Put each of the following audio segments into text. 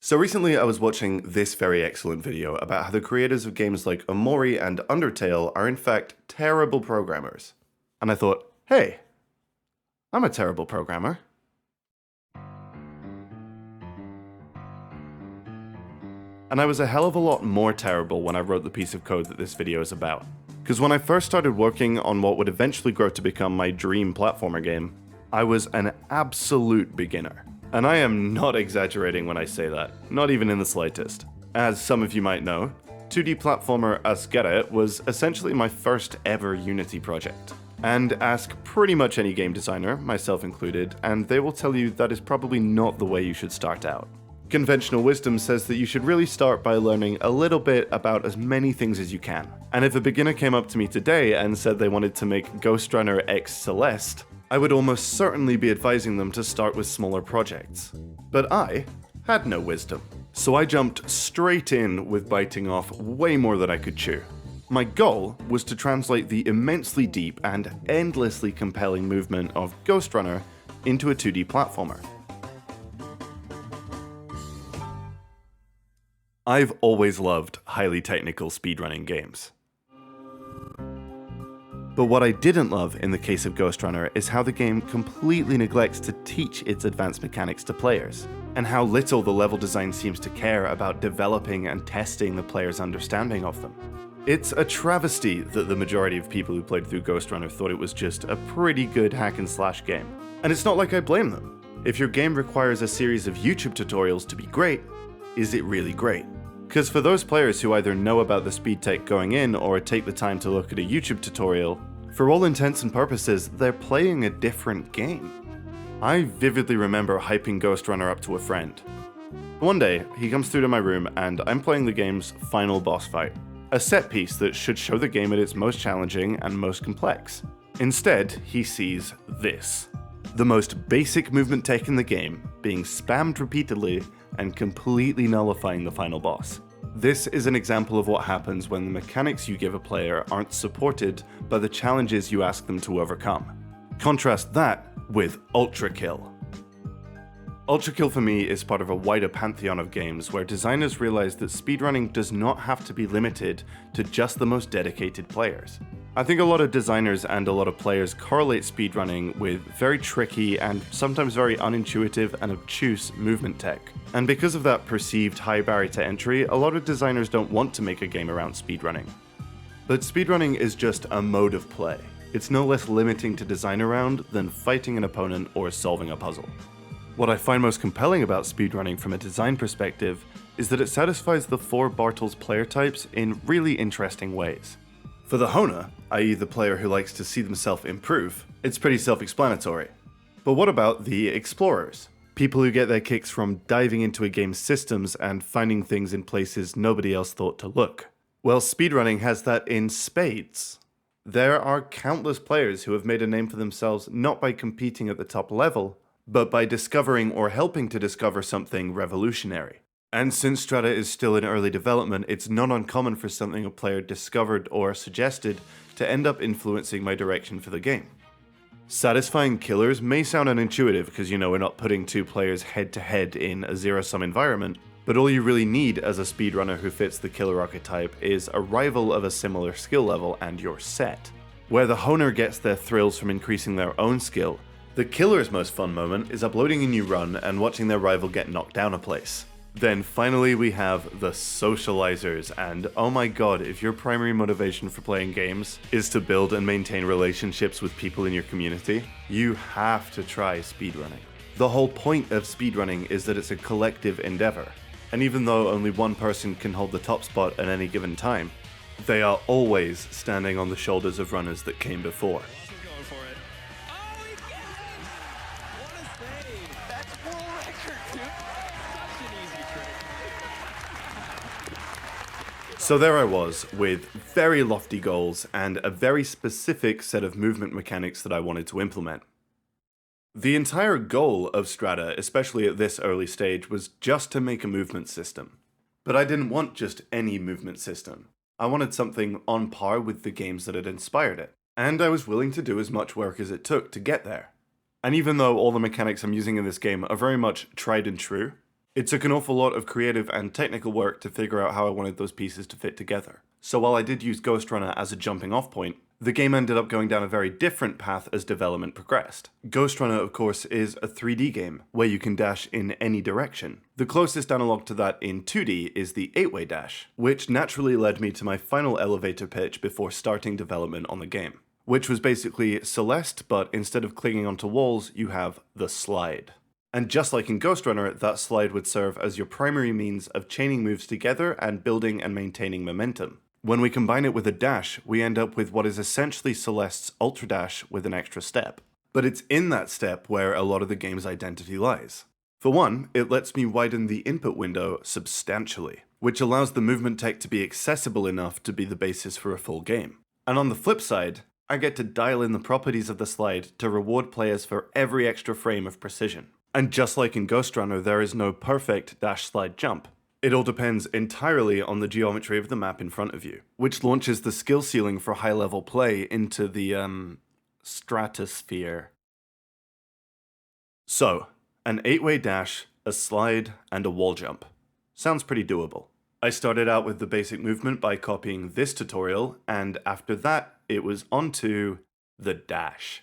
So recently I was watching this very excellent video about how the creators of games like Omori and Undertale are in fact terrible programmers. And I thought, hey, I'm a terrible programmer. And I was a hell of a lot more terrible when I wrote the piece of code that this video is about. Because when I first started working on what would eventually grow to become my dream platformer game, I was an absolute beginner. And I am not exaggerating when I say that, not even in the slightest. As some of you might know, 2D platformer Ascera was essentially my first ever Unity project. And ask pretty much any game designer, myself included, and they will tell you that is probably not the way you should start out. Conventional wisdom says that you should really start by learning a little bit about as many things as you can. And if a beginner came up to me today and said they wanted to make Ghostrunner x Celeste, I would almost certainly be advising them to start with smaller projects. But I had no wisdom, so I jumped straight in with biting off way more than I could chew. My goal was to translate the immensely deep and endlessly compelling movement of Ghostrunner into a 2D platformer. I've always loved highly technical speedrunning games. But what I didn't love in the case of Ghostrunner is how the game completely neglects to teach its advanced mechanics to players, and how little the level design seems to care about developing and testing the player's understanding of them. It's a travesty that the majority of people who played through Ghostrunner thought it was just a pretty good hack and slash game. And it's not like I blame them. If your game requires a series of YouTube tutorials to be great, is it really great? Because for those players who either know about the speed tech going in or take the time to look at a YouTube tutorial, for all intents and purposes, they're playing a different game. I vividly remember hyping Ghostrunner up to a friend. One day, he comes through to my room and I'm playing the game's final boss fight, a set piece that should show the game at its most challenging and most complex. Instead, he sees this. The most basic movement tech in the game being spammed repeatedly and completely nullifying the final boss. This is an example of what happens when the mechanics you give a player aren't supported by the challenges you ask them to overcome. Contrast that with Ultrakill. Ultrakill for me is part of a wider pantheon of games where designers realize that speedrunning does not have to be limited to just the most dedicated players. I think a lot of designers and a lot of players correlate speedrunning with very tricky and sometimes very unintuitive and obtuse movement tech. And because of that perceived high barrier to entry, a lot of designers don't want to make a game around speedrunning. But speedrunning is just a mode of play. It's no less limiting to design around than fighting an opponent or solving a puzzle. What I find most compelling about speedrunning from a design perspective is that it satisfies the four Bartles player types in really interesting ways. For the Honer, i.e. the player who likes to see themselves improve, it's pretty self-explanatory. But what about the Explorers? People who get their kicks from diving into a game's systems and finding things in places nobody else thought to look. Well, speedrunning has that in spades. There are countless players who have made a name for themselves not by competing at the top level, but by discovering or helping to discover something revolutionary. And since Strata is still in early development, it's not uncommon for something a player discovered or suggested to end up influencing my direction for the game. Satisfying killers may sound unintuitive because we're not putting two players head to head in a zero-sum environment, but all you really need as a speedrunner who fits the killer archetype is a rival of a similar skill level and you're set. Where the Honer gets their thrills from increasing their own skill, the killer's most fun moment is uploading a new run and watching their rival get knocked down a place. Then finally we have the socializers, and oh my god, if your primary motivation for playing games is to build and maintain relationships with people in your community, you have to try speedrunning. The whole point of speedrunning is that it's a collective endeavor, and even though only one person can hold the top spot at any given time, they are always standing on the shoulders of runners that came before. So there I was, with very lofty goals and a very specific set of movement mechanics that I wanted to implement. The entire goal of Strata, especially at this early stage, was just to make a movement system. But I didn't want just any movement system. I wanted something on par with the games that had inspired it. And I was willing to do as much work as it took to get there. And even though all the mechanics I'm using in this game are very much tried and true, It took an awful lot of creative and technical work to figure out how I wanted those pieces to fit together. So while I did use Ghostrunner as a jumping off point, the game ended up going down a very different path as development progressed. Ghostrunner, of course, is a 3D game, where you can dash in any direction. The closest analog to that in 2D is the 8-way dash, which naturally led me to my final elevator pitch before starting development on the game, which was basically Celeste, but instead of clinging onto walls, you have the slide. And just like in Ghostrunner, that slide would serve as your primary means of chaining moves together and building and maintaining momentum. When we combine it with a dash, we end up with what is essentially Celeste's Ultra Dash with an extra step. But it's in that step where a lot of the game's identity lies. For one, it lets me widen the input window substantially, which allows the movement tech to be accessible enough to be the basis for a full game. And on the flip side, I get to dial in the properties of the slide to reward players for every extra frame of precision. And just like in Ghostrunner, there is no perfect dash slide jump. It all depends entirely on the geometry of the map in front of you, which launches the skill ceiling for high-level play into the, stratosphere. So, an 8-way dash, a slide, and a wall jump. Sounds pretty doable. I started out with the basic movement by copying this tutorial, and after that, it was onto the dash.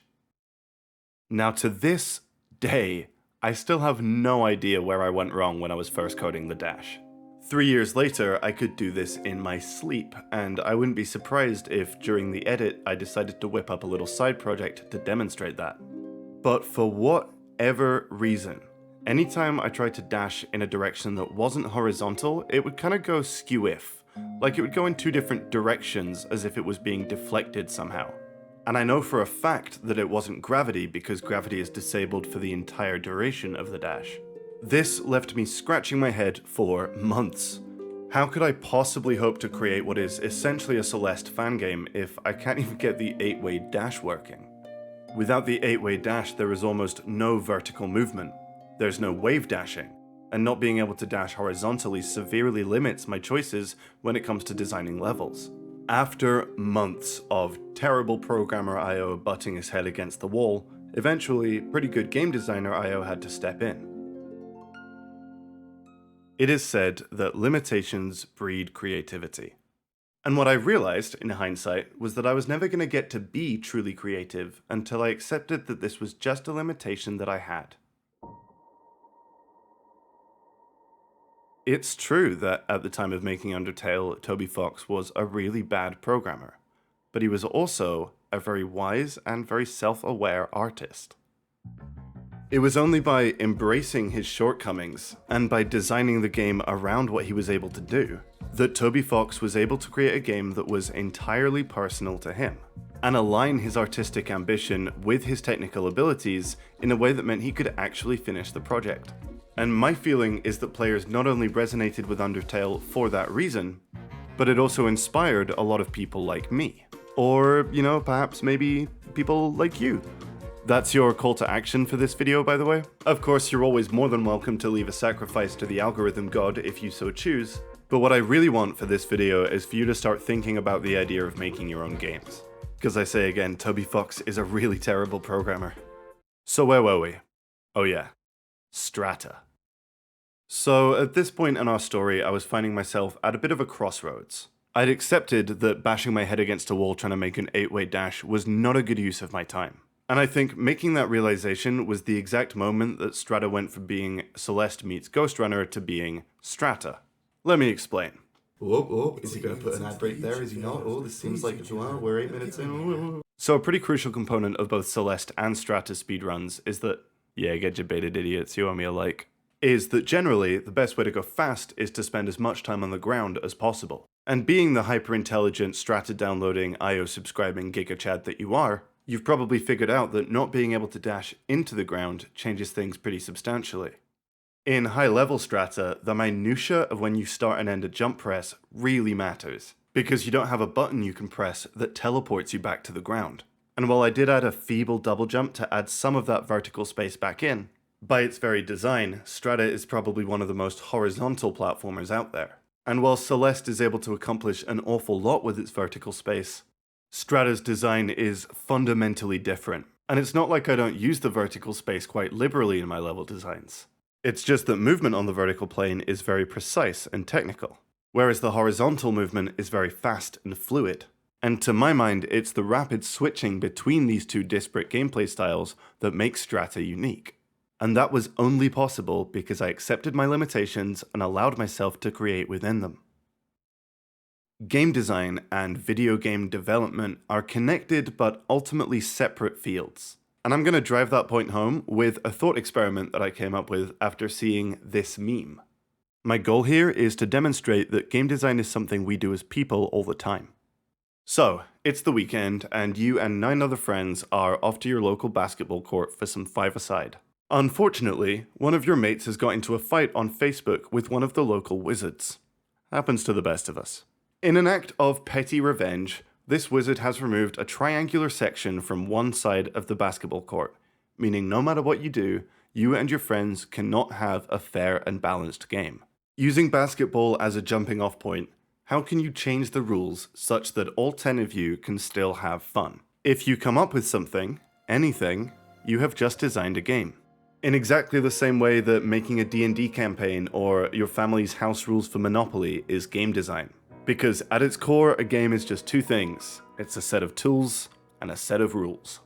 Now to this day, I still have no idea where I went wrong when I was first coding the dash. 3 years later, I could do this in my sleep, and I wouldn't be surprised if, during the edit, I decided to whip up a little side project to demonstrate that. But for whatever reason, anytime I tried to dash in a direction that wasn't horizontal, it would kind of go skew-if. Like it would go in two different directions as if it was being deflected somehow. And I know for a fact that it wasn't gravity because gravity is disabled for the entire duration of the dash. This left me scratching my head for months. How could I possibly hope to create what is essentially a Celeste fan game if I can't even get the 8-way dash working? Without the 8-way dash, there is almost no vertical movement. There's no wave dashing, and not being able to dash horizontally severely limits my choices when it comes to designing levels. After months of terrible programmer IO butting his head against the wall, eventually pretty good game designer IO had to step in. It is said that limitations breed creativity. And what I realized, in hindsight, was that I was never going to get to be truly creative until I accepted that this was just a limitation that I had. It's true that at the time of making Undertale, Toby Fox was a really bad programmer, but he was also a very wise and very self-aware artist. It was only by embracing his shortcomings, and by designing the game around what he was able to do, that Toby Fox was able to create a game that was entirely personal to him, and align his artistic ambition with his technical abilities in a way that meant he could actually finish the project. And my feeling is that players not only resonated with Undertale for that reason, but it also inspired a lot of people like me. Or, perhaps maybe people like you. That's your call to action for this video, by the way. Of course, you're always more than welcome to leave a sacrifice to the algorithm god if you so choose, but what I really want for this video is for you to start thinking about the idea of making your own games. Because I say again, Toby Fox is a really terrible programmer. So where were we? Oh yeah, Strata. So at this point in our story, I was finding myself at a bit of a crossroads. I'd accepted that bashing my head against a wall trying to make an 8-way dash was not a good use of my time. And I think making that realization was the exact moment that Strata went from being Celeste meets Ghostrunner to being Strata. Let me explain. Is he going to put an ad break there? Is he not? This seems like we're 8 minutes in. So a pretty crucial component of both Celeste and Strata speedruns is that, yeah, get your baited idiots, you owe me a like, is that generally the best way to go fast is to spend as much time on the ground as possible. And being the hyper-intelligent Strata downloading, IO subscribing giga-chad that you are, you've probably figured out that not being able to dash into the ground changes things pretty substantially. In high-level Strata, the minutiae of when you start and end a jump press really matters, because you don't have a button you can press that teleports you back to the ground. And while I did add a feeble double jump to add some of that vertical space back in, by its very design, Strata is probably one of the most horizontal platformers out there. And while Celeste is able to accomplish an awful lot with its vertical space, Strata's design is fundamentally different, and it's not like I don't use the vertical space quite liberally in my level designs. It's just that movement on the vertical plane is very precise and technical, whereas the horizontal movement is very fast and fluid. And to my mind, it's the rapid switching between these two disparate gameplay styles that makes Strata unique. And that was only possible because I accepted my limitations and allowed myself to create within them. Game design and video game development are connected but ultimately separate fields. And I'm going to drive that point home with a thought experiment that I came up with after seeing this meme. My goal here is to demonstrate that game design is something we do as people all the time. So, it's the weekend and you and 9 other friends are off to your local basketball court for some five-a-side. Unfortunately, one of your mates has got into a fight on Facebook with one of the local wizards. Happens to the best of us. In an act of petty revenge, this wizard has removed a triangular section from one side of the basketball court, meaning no matter what you do, you and your friends cannot have a fair and balanced game. Using basketball as a jumping off point, how can you change the rules such that all 10 of you can still have fun? If you come up with something, anything, you have just designed a game. In exactly the same way that making a D&D campaign or your family's house rules for Monopoly is game design. Because at its core, a game is just two things. It's a set of tools and a set of rules.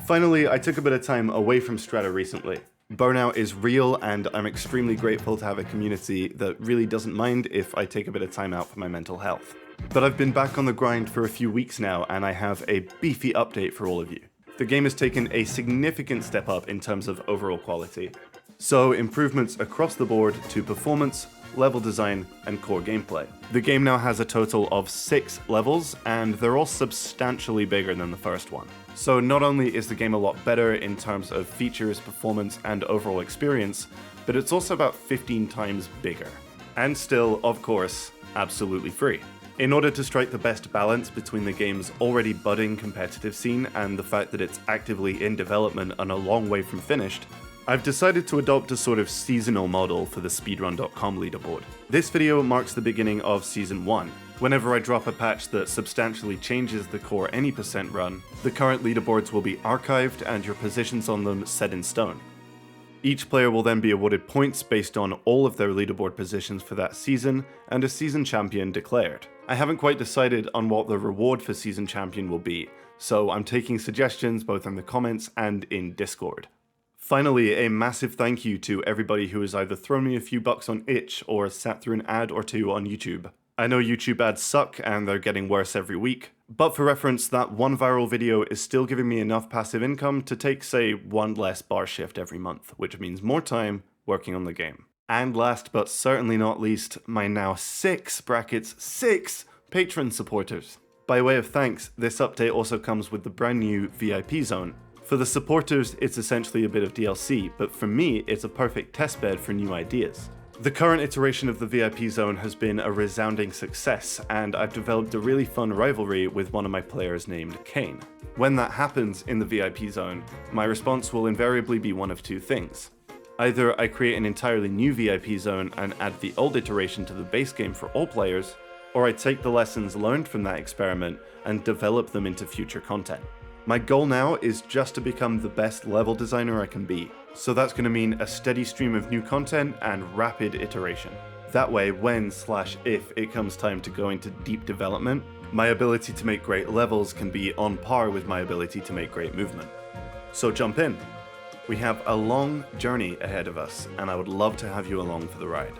Finally, I took a bit of time away from Strata recently. Burnout is real, and I'm extremely grateful to have a community that really doesn't mind if I take a bit of time out for my mental health. But I've been back on the grind for a few weeks now, and I have a beefy update for all of you. The game has taken a significant step up in terms of overall quality. So improvements across the board to performance, level design, and core gameplay. The game now has a total of 6 levels, and they're all substantially bigger than the first one. So not only is the game a lot better in terms of features, performance, and overall experience, but it's also about 15 times bigger. And still, of course, absolutely free. In order to strike the best balance between the game's already budding competitive scene and the fact that it's actively in development and a long way from finished, I've decided to adopt a sort of seasonal model for the Speedrun.com leaderboard. This video marks the beginning of Season 1. Whenever I drop a patch that substantially changes the core any percent run, the current leaderboards will be archived and your positions on them set in stone. Each player will then be awarded points based on all of their leaderboard positions for that season, and a season champion declared. I haven't quite decided on what the reward for season champion will be, so I'm taking suggestions both in the comments and in Discord. Finally, a massive thank you to everybody who has either thrown me a few bucks on itch or sat through an ad or two on YouTube. I know YouTube ads suck and they're getting worse every week, but for reference, that one viral video is still giving me enough passive income to take, say, one less bar shift every month, which means more time working on the game. And last but certainly not least, my now 6 patron supporters. By way of thanks, this update also comes with the brand new VIP zone. For the supporters, it's essentially a bit of DLC, but for me, it's a perfect testbed for new ideas. The current iteration of the VIP zone has been a resounding success, and I've developed a really fun rivalry with one of my players named Kane. When that happens in the VIP zone, my response will invariably be one of two things. Either I create an entirely new VIP zone and add the old iteration to the base game for all players, or I take the lessons learned from that experiment and develop them into future content. My goal now is just to become the best level designer I can be, so that's going to mean a steady stream of new content and rapid iteration. That way, when/if it comes time to go into deep development, my ability to make great levels can be on par with my ability to make great movement. So jump in. We have a long journey ahead of us, and I would love to have you along for the ride.